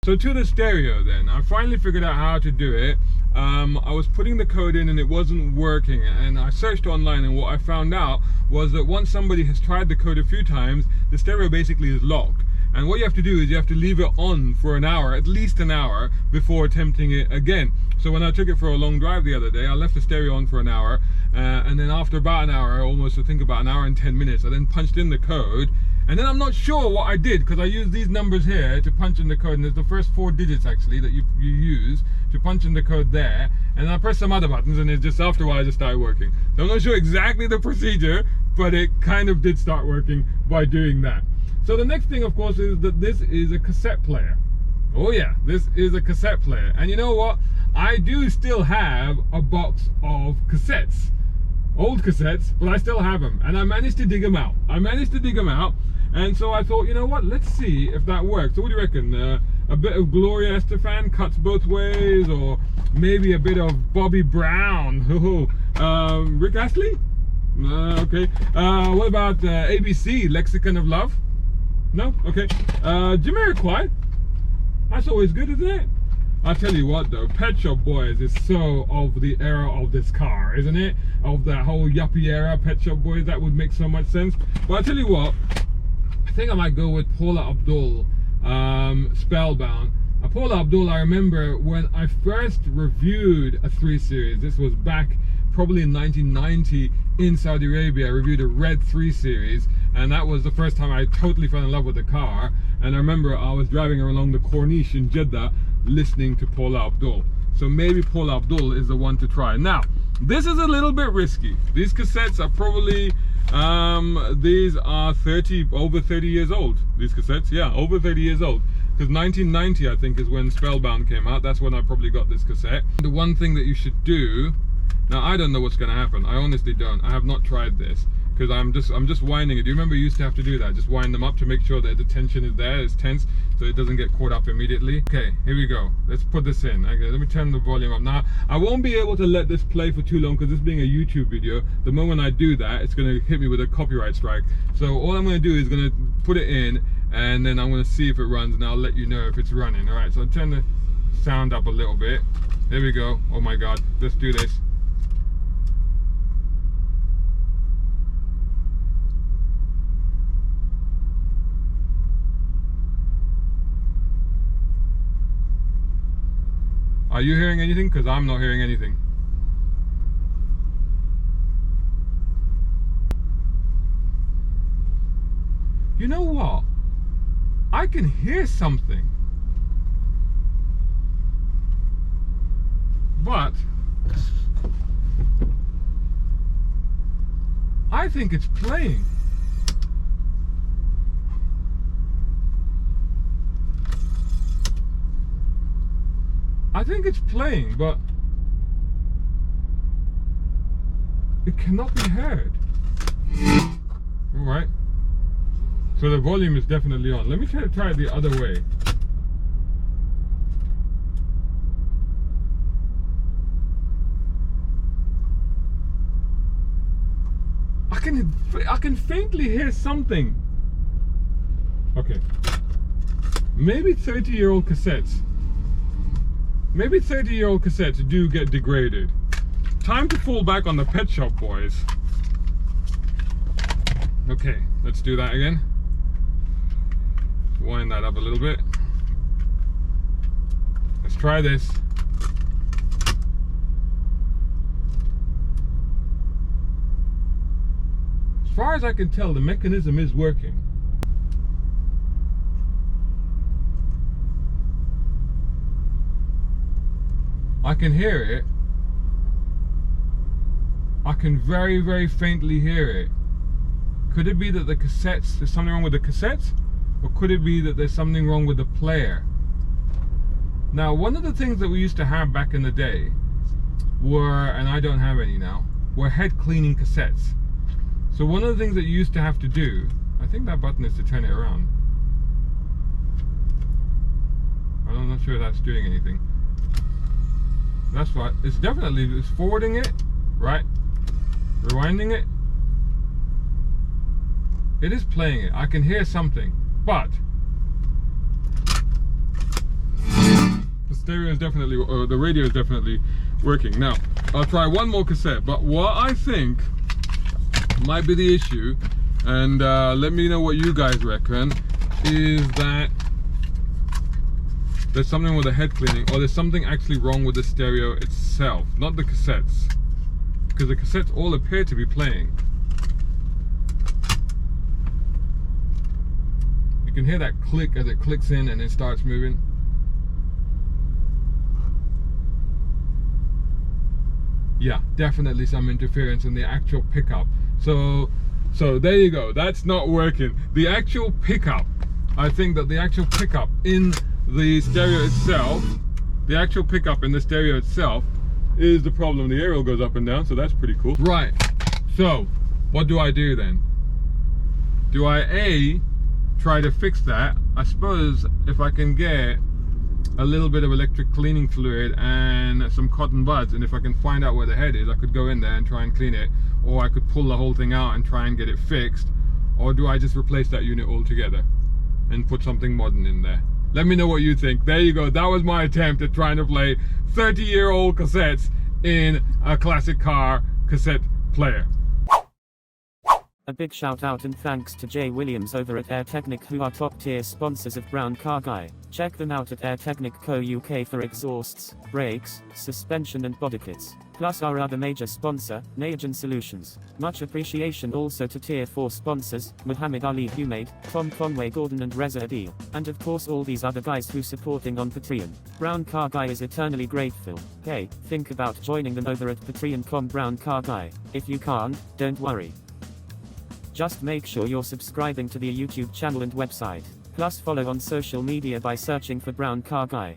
So to the stereo then, I finally figured out how to do it. I was putting the code in and it wasn't working, and I searched online, and what I found out was that once somebody has tried the code a few times, the stereo basically is locked. And what you have to do is you have to leave it on for an hour, at least an hour, before attempting it again. So when I took it for a long drive the other day, I left the stereo on for an hour, and then after about an hour, almost I think about an hour and 10 minutes, I then punched in the code. And then I'm not sure what I did, because I used these numbers here to punch in the code, and there's the first 4 digits actually that you use to punch in the code there, and I pressed some other buttons, and it just, after a while, it just started working. So I'm not sure exactly the procedure, but it kind of did start working by doing that. So the next thing, of course, is that this is a cassette player. Oh yeah, this is a cassette player. And you know what? I do still have a box of cassettes. Old cassettes, but I still have them. And I managed to dig them out. And so I thought, you know what? Let's see if that works. So what do you reckon? A bit of Gloria Estefan cuts both ways, or maybe a bit of Bobby Brown. Rick Astley? Okay. What about ABC, Lexicon of Love? No? Okay. Jamiroquai? That's always good, isn't it? I'll tell you what though, Pet Shop Boys is so of the era of this car, isn't it? Of that whole yuppie era, Pet Shop Boys, that would make so much sense. But I'll tell you what, I think I might go with Paula Abdul, Spellbound. Paula Abdul, I remember when I first reviewed a 3 Series, this was back probably in 1990 in Saudi Arabia. I reviewed a red 3 Series, and that was the first time I totally fell in love with the car. And I remember I was driving along the Corniche in Jeddah listening to Paula Abdul. So maybe Paula Abdul is the one to try. Now, this is a little bit risky. These cassettes are probably, these are over 30 years old. These cassettes, yeah, over 30 years old. Because 1990, I think, is when Spellbound came out. That's when I probably got this cassette. The one thing that you should do, now I don't know what's going to happen. I honestly don't. I have not tried this, because I'm just winding it. Do you remember you used to have to do that? Just wind them up to make sure that the tension is there, it's tense, so it doesn't get caught up immediately. Okay, here we go. Let's put this in. Okay, let me turn the volume up. Now, I won't be able to let this play for too long, because this being a YouTube video, the moment I do that, it's going to hit me with a copyright strike. So all I'm going to do is going to put it in, and then I'm going to see if it runs, and I'll let you know if it's running. Alright, so I'll turn the sound up a little bit. Here we go. Oh my god, let's do this. Are you hearing anything? Because I'm not hearing anything. You know what? I can hear something. But I think it's playing. I think it's playing, but it cannot be heard. Alright. So the volume is definitely on. Let me try it the other way. I can faintly hear something. Okay. Maybe 30-year-old cassettes. Maybe 30-year-old cassettes do get degraded. Time to fall back on the Pet Shop Boys. Okay, let's do that again. Wind that up a little bit. Let's try this. As far as I can tell, the mechanism is working. I can hear it. I can very, very faintly hear it. Could it be that the cassettes, there's something wrong with the cassettes? Or could it be that there's something wrong with the player? Now, one of the things that we used to have back in the day were, and I don't have any now, were head cleaning cassettes. So one of the things that you used to have to do, I think that button is to turn it around. I'm not sure if that's doing anything. That's what, it's forwarding it, right? Rewinding it. It is playing it. I can hear something, but The stereo is definitely, or the radio is definitely working. Now, I'll try one more cassette, but what I think might be the issue, and let me know what you guys reckon, is that there's something with the head cleaning, or there's something actually wrong with the stereo itself, not the cassettes. Because the cassettes all appear to be playing. You can hear that click as it clicks in and it starts moving. Yeah, definitely some interference in the actual pickup. So there you go, that's not working. The actual pickup, I think that the actual pickup in the stereo itself, is the problem. The aerial goes up and down, so that's pretty cool. Right, so what do I do then? Do I A, try to fix that? I suppose if I can get a little bit of electric cleaning fluid and some cotton buds, and if I can find out where the head is, I could go in there and try and clean it, or I could pull the whole thing out and try and get it fixed. Or do I just replace that unit altogether and put something modern in there? Let me know what you think. There you go, that was my attempt at trying to play 30-year-old cassettes in a classic car cassette player. A big shout out and thanks to Jay Williams over at Air Technic, who are top tier sponsors of Brown Car Guy. Check them out at Air Technic Co UK for exhausts, brakes, suspension and body kits. Plus our other major sponsor, Nayagen Solutions. Much appreciation also to tier 4 sponsors, Muhammad Ali Humaid, Tom Conway Gordon and Reza Adil. And of course all these other guys who supporting on Patreon. Brown Car Guy is eternally grateful. Hey, think about joining them over at patreon.com Brown Car Guy. If you can't, don't worry. Just make sure you're subscribing to the YouTube channel and website. Plus follow on social media by searching for Brown Car Guy.